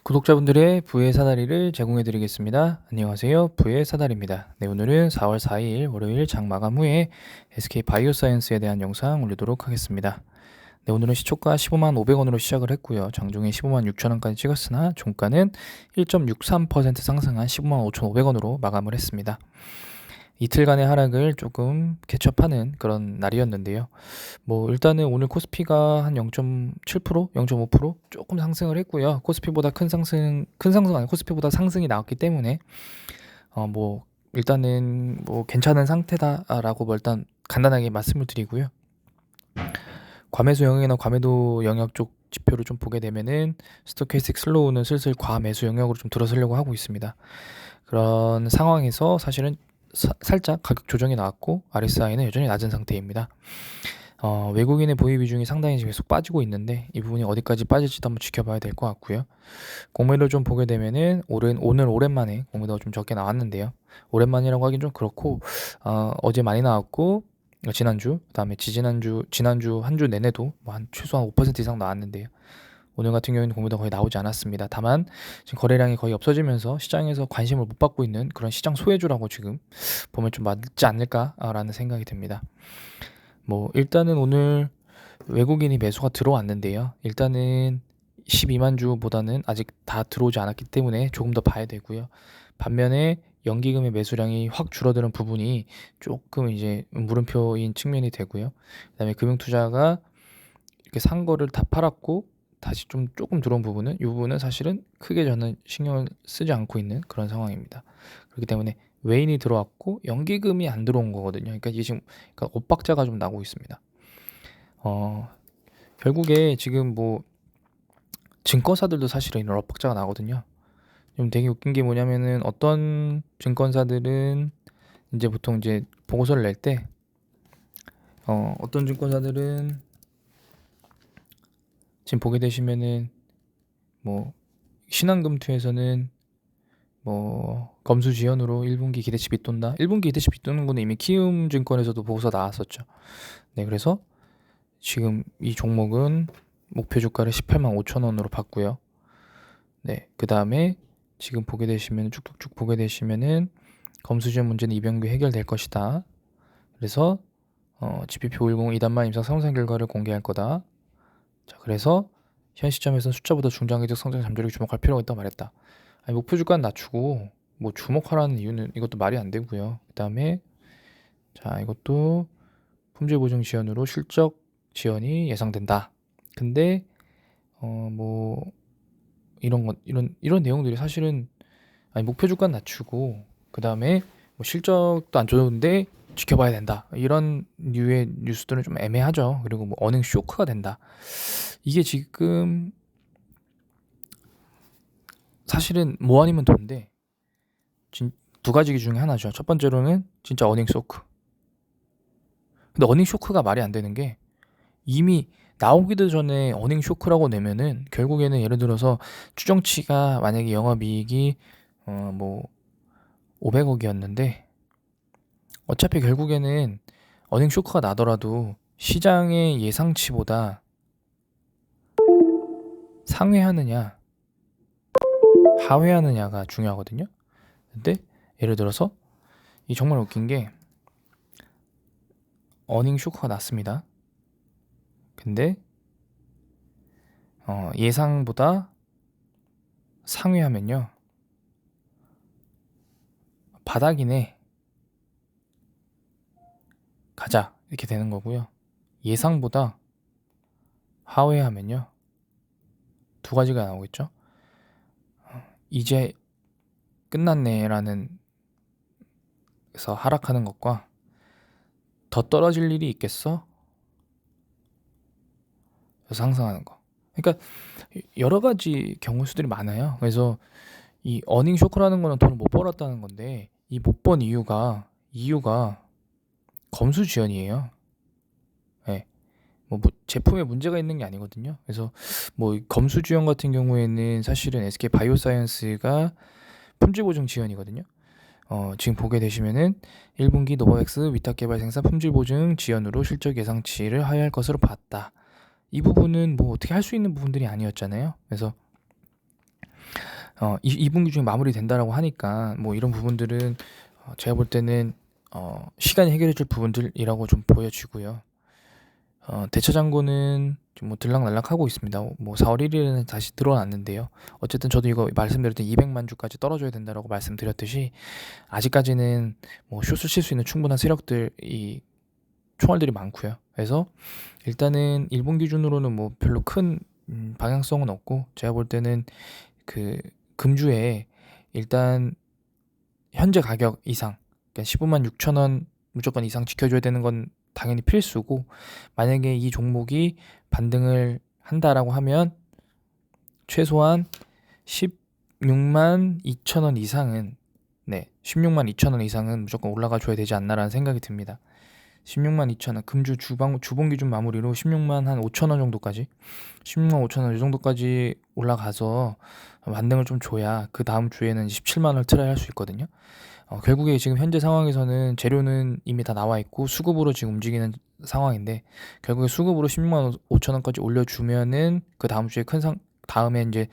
구독자분들의 부의 사다리를 제공해 드리겠습니다. 안녕하세요. 부의 사다리입니다. 네, 오늘은 4월 4일 월요일 장 마감 후에 SK 바이오사이언스에 대한 영상 올리도록 하겠습니다. 네, 오늘은 시초가 15만 500원으로 시작을 했고요. 장중에 15만 6천원까지 찍었으나 종가는 1.63% 상승한 15만 5,500원으로 마감을 했습니다. 이틀간의 하락을 조금 캐치업하는 그런 날이었는데요. 일단은 오늘 코스피가 한 0.7%, 0.5% 조금 상승을 했고요. 코스피보다 큰 상승 아니 코스피보다 상승이 나왔기 때문에 일단은 괜찮은 상태다라고 일단 간단하게 말씀을 드리고요. 과매수 영역이나 과매도 영역 쪽 지표를 좀 보게 되면은 스토캐스틱 슬로우는 슬슬 과매수 영역으로 좀 들어서려고 하고 있습니다. 그런 상황에서 사실은 살짝 가격 조정이 나왔고 RSI는 여전히 낮은 상태입니다. 외국인의 보유 비중이 상당히 계속 빠지고 있는데 이 부분이 어디까지 빠질지도 한번 지켜봐야 될 것 같고요. 공매도를 좀 보게 되면은 오늘 오랜만에 공매도가 좀 적게 나왔는데요. 오랜만이라고 하긴 좀 그렇고 어제 많이 나왔고 지난주 그다음에 지난주 한 주 내내도 한 최소한 5% 이상 나왔는데요. 오늘 같은 경우에는 공매도가 거의 나오지 않았습니다. 다만 지금 거래량이 거의 없어지면서 시장에서 관심을 못 받고 있는 그런 시장 소외주라고 지금 보면 좀 맞지 않을까라는 생각이 듭니다. 일단은 오늘 외국인이 매수가 들어왔는데요. 일단은 12만 주보다는 아직 다 들어오지 않았기 때문에 조금 더 봐야 되고요. 반면에 연기금의 매수량이 확 줄어드는 부분이 조금 이제 물음표인 측면이 되고요. 그다음에 금융투자가 이렇게 산 거를 다 팔았고 다시 조금 들어온 부분은 이 부분은 사실은 크게 저는 신경을 쓰지 않고 있는 그런 상황입니다. 그렇기 때문에 외인이 들어왔고 연기금이 안 들어온 거거든요. 그러니까 이게 지금 엇박자가 좀 나고 있습니다. 결국에 지금 증권사들도 사실은 이런 엇박자가 나거든요. 좀 되게 웃긴 게 뭐냐면은 어떤 증권사들은 이제 보통 이제 보고서를 낼 때 어떤 증권사들은 지금 보게 되시면은 신한금투에서는 검수지연으로 1분기 기대치 빗돈다. 1분기 기대치 빗도는 거는 이미 키움증권에서도 보고서 나왔었죠. 네, 그래서 지금 이 종목은 목표 주가를 18만 5천원으로 봤고요. 네, 그 다음에 지금 보게 되시면 쭉쭉쭉 보게 되시면은 검수지연 문제는 이변기 해결될 것이다. 그래서 GPP 510 2단만 임상 상승 결과를 공개할 거다. 자, 그래서 현 시점에서 숫자보다 중장기적 성장 잠재력에 주목할 필요가 있다고 말했다. 아니, 목표 주가는 낮추고 주목하라는 이유는 이것도 말이 안 되고요. 그 다음에 자, 이것도 품질 보증 지연으로 실적 지연이 예상된다. 근데 이런 내용들이 사실은 목표 주가는 낮추고 그 다음에 실적도 안 좋은데 지켜봐야 된다. 이런 류의 뉴스들은 좀 애매하죠. 그리고 어닝 쇼크가 된다. 이게 지금 사실은 뭐 아니면 돈데 두 가지 중에 하나죠. 첫 번째로는 진짜 어닝 쇼크. 근데 어닝 쇼크가 말이 안 되는 게 이미 나오기도 전에 어닝 쇼크라고 내면은 결국에는 예를 들어서 추정치가 만약에 영업이익이 500억이었는데 어차피 결국에는 어닝 쇼크가 나더라도 시장의 예상치보다 상회하느냐 하회하느냐가 중요하거든요. 근데 예를 들어서 이 정말 웃긴 게 어닝 쇼크가 났습니다. 근데 예상보다 상회하면요 바닥이네 가자 이렇게 되는 거고요. 예상보다 하회하면요 두 가지가 나오겠죠. 이제 끝났네라는 그래서 하락하는 것과 더 떨어질 일이 있겠어? 그래서 상승하는 거. 그러니까 여러 가지 경우 수들이 많아요. 그래서 이 어닝 쇼크라는 거는 돈을 못 벌었다는 건데 이 못 번 이유가 검수지연이에요. 네. 제품에 문제가 있는 게 아니거든요. 그래서 검수지연 같은 경우에는 사실은 SK 바이오사이언스가 품질 보증 지연이거든요. 지금 보게 되시면은 1분기 노바백스 위탁 개발 생산 품질 보증 지연으로 실적 예상치를 하회할 것으로 봤다. 이 부분은 어떻게 할 수 있는 부분들이 아니었잖아요. 그래서 이 분기 중에 마무리된다라고 하니까 뭐 이런 부분들은 제가 볼 때는 시간이 해결해 줄 부분들이라고 좀 보여지고요. 대처 잔고는 좀 뭐 들락날락하고 있습니다. 뭐 4월 1일에는 다시 늘어났는데요. 어쨌든 저도 이거 말씀드렸던 200만 주까지 떨어져야 된다라고 말씀드렸듯이 아직까지는 뭐 숏을 칠 수 있는 충분한 세력들이 총알들이 많고요. 그래서 일단은 일본 기준으로는 뭐 별로 큰 방향성은 없고, 제가 볼 때는 그 금주에 일단 현재 가격 이상, 그러니까 15만 6천 원 무조건 이상 지켜줘야 되는 건 당연히 필수고, 만약에 이 종목이 반등을 한다라고 하면 최소한 16만 2천 원 이상은, 16만 2천 원 이상은 무조건 올라가 줘야 되지 않나라는 생각이 듭니다. 16만 2천 원, 금주 주봉 기준 마무리로 16만 한 5천 원 정도까지, 16만 5천 원 이 정도까지 올라가서 반등을 좀 줘야 그 다음 주에는 17만 원을 트라이 할 수 있거든요. 결국에 지금 현재 상황에서는 재료는 이미 다 나와 있고 수급으로 지금 움직이는 상황인데, 결국에 수급으로 16만 5천 원까지 올려주면은 그 다음 주에 다음에 이제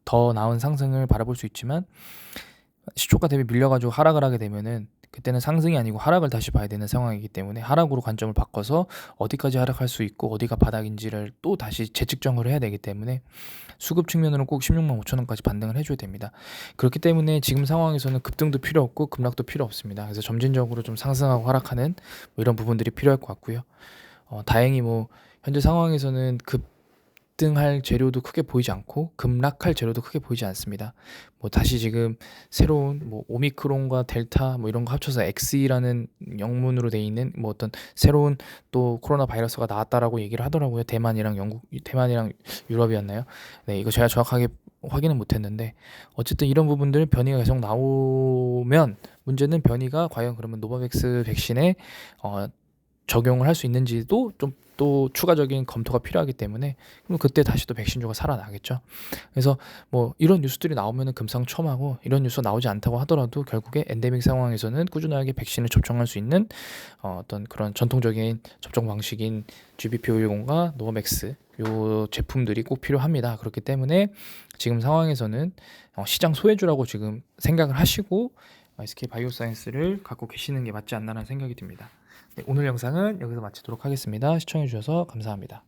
더 나은 상승을 바라볼 수 있지만, 시초가 대비 밀려가지고 하락을 하게 되면은 그때는 상승이 아니고 하락을 다시 봐야 되는 상황이기 때문에, 하락으로 관점을 바꿔서 어디까지 하락할 수 있고 어디가 바닥인지를 또 다시 재측정을 해야 되기 때문에 수급 측면으로는 꼭 16만 5천 원까지 반등을 해줘야 됩니다. 그렇기 때문에 지금 상황에서는 급등도 필요 없고 급락도 필요 없습니다. 그래서 점진적으로 좀 상승하고 하락하는 뭐 이런 부분들이 필요할 것 같고요. 다행히 뭐 현재 상황에서는 급등할 재료도 크게 보이지 않고 급락할 재료도 크게 보이지 않습니다. 뭐 다시 지금 새로운 뭐 오미크론과 델타 뭐 이런 거 합쳐서 XE라는 영문으로 돼 있는 뭐 어떤 새로운 또 코로나 바이러스가 나왔다라고 얘기를 하더라고요. 대만이랑 유럽이었나요? 네, 이거 제가 정확하게 확인은 못했는데, 어쨌든 이런 부분들 변이가 계속 나오면 문제는 변이가 과연 그러면 노바백스 백신에 적용을 할 수 있는지도 좀 또 추가적인 검토가 필요하기 때문에, 그럼 그때 다시 또 백신주가 살아나겠죠. 그래서 뭐 이런 뉴스들이 나오면은 금상첨화고, 이런 뉴스 나오지 않다고 하더라도 결국에 엔데믹 상황에서는 꾸준하게 백신을 접종할 수 있는 어떤 그런 전통적인 접종 방식인 GBP510과 노바백스 요 제품들이 꼭 필요합니다. 그렇기 때문에 지금 상황에서는 시장 소외주라고 지금 생각을 하시고 SK바이오사이언스를 갖고 계시는 게 맞지 않나라는 생각이 듭니다. 네, 오늘 영상은 여기서 마치도록 하겠습니다. 시청해주셔서 감사합니다.